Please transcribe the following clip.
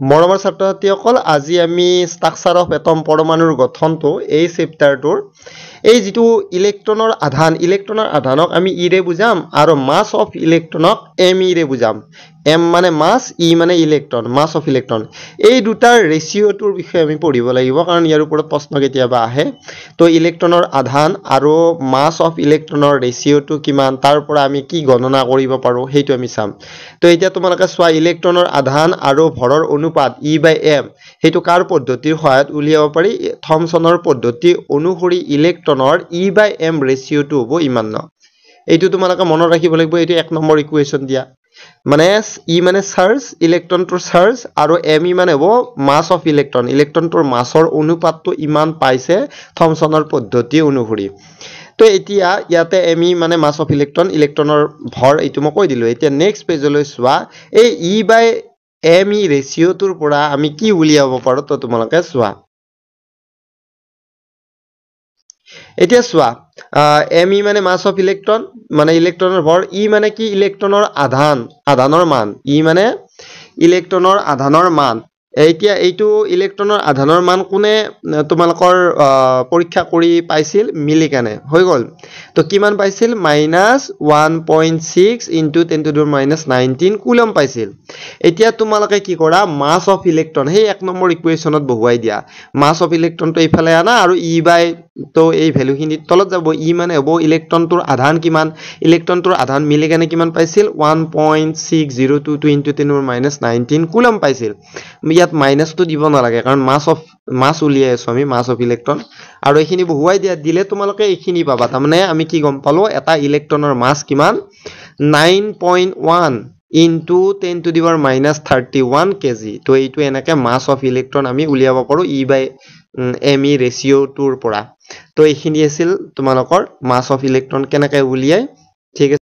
মৰমৰ ছাত্ৰ-ছাত্ৰীসকল আজি আমি ষ্ট্ৰাকচাৰ অফ এটম পৰমাণুৰ গঠনটো এই চেপ্টাৰটোৰ এই যেটো ইলেক্ট্ৰনৰ আধানক আমি ই ৰে বুজাম আৰু মাস অফ ইলেক্ট্ৰনক m ই ৰে বুজাম m মানে মাস e মানে ইলেক্ট্ৰন মাস অফ ইলেক্ট্ৰন এই দুটাৰ ৰেশিওটোৰ বিষয়ে আমি পঢ়িব লাগিব কাৰণ ইয়াৰ ওপৰত প্ৰশ্ন কেতিয়াবা আহে তো ইলেক্ট্ৰনৰ আধান আৰু মাস অফ ইলেক্ট্ৰনৰ ৰেশিওটো কিমান তাৰ পৰা আমি কি গণনা কৰিব পাৰো হেইটো আমি চাম তো এতিয়া তোমালোকে সোৱা ইলেক্ট্ৰনৰ আধান আৰু ভৰৰ অনুপাত E/m হেতু কাৰ পদ্ধতিৰ সহায়ত উলিয়াব পাৰি থমসনৰ পদ্ধতি অনুসৰি ইলেক্ট্ৰনৰ E/m ৰেশিওটো হ'ব ইমান ন এইটো তোমালোকে মনত ৰাখিব লাগিব এইটো 1 নম্বৰ ইকুৱেচন দিয়া মানে E মানে চাৰ্জ ইলেক্ট্ৰনটোৰ চাৰ্জ আৰু m ই মানে হ'ব মাস অফ ইলেক্ট্ৰনটোৰ মাসৰ অনুপাতটো ইমান পাইছে থমসনৰ পদ্ধতি অনুসৰি তো এতিয়া ইয়াতে m ই মানে মাস অফ ইলেক্ট্ৰনৰ ভৰ এইটো মই কৈ দিলো এতিয়া নেক্সট পেজলৈ সোৱা এই E/m ৰেশিওটোৰ পৰা আমি কি উলিয়াব পাৰো তো তোমালোকে সোৱা এতিয়া সোৱা m ই মানে মাস অফ ইলেক্ট্ৰন মানে ইলেক্ট্ৰনৰ ভৰ e মানে কি ইলেক্ট্ৰনৰ আধানৰ মান e মানে ইলেক্ট্ৰনৰ আধানৰ মান এতিয়া এইটো ইলেক্ট্ৰনৰ আধানৰ মান কোনে তোমালোকৰ পৰীক্ষা কৰি পাইছিল মিলিকানে হৈ গল তো কিমান পাইছিল -1.6 * 10⁻⁹ কুলম পাইছিল এতিয়া তোমালোকে কি কৰা মাস অফ ইলেক্ট্ৰন হেই 1 নম্বৰ ইকুৱেচনত বহুৱাই দিয়া মাস অফ ইলেক্ট্ৰনটো এইফালে আনা আৰু e বাই তো এই ভ্যালুখিনি তলত যাব ই মানে হ'ব ইলেক্ট্ৰনটোৰ আধান কিমান ইলেক্ট্ৰনটোৰ আধান মিলিকানে কিমান পাইছিল 1.602 * 10⁻⁹ কুলম পাইছিল ইয়াত মাইনাসটো দিব নালাগে কাৰণ মাস উলিয়াই আছো আমি মাস অফ ইলেক্ট্ৰন আৰু এইখিনি বহুৱাই দিয়া দিলে তোমালোকে এইখিনি পাবা তাৰমানে আমি কি গম পালো এটা ইলেক্ট্ৰনৰ মাস কিমান 9.1 into 10⁻31 kg তো এইটো এনেকে মাস অফ ইলেক্ট্ৰন আমি উলিয়াব পাৰো E/m ৰেশিওটোৰ পৰা তো এইখিনি আছিল তোমালোকৰ মাস অফ ইলেক্ট্ৰন কেনেকৈ উলিয়াই ঠিক আছে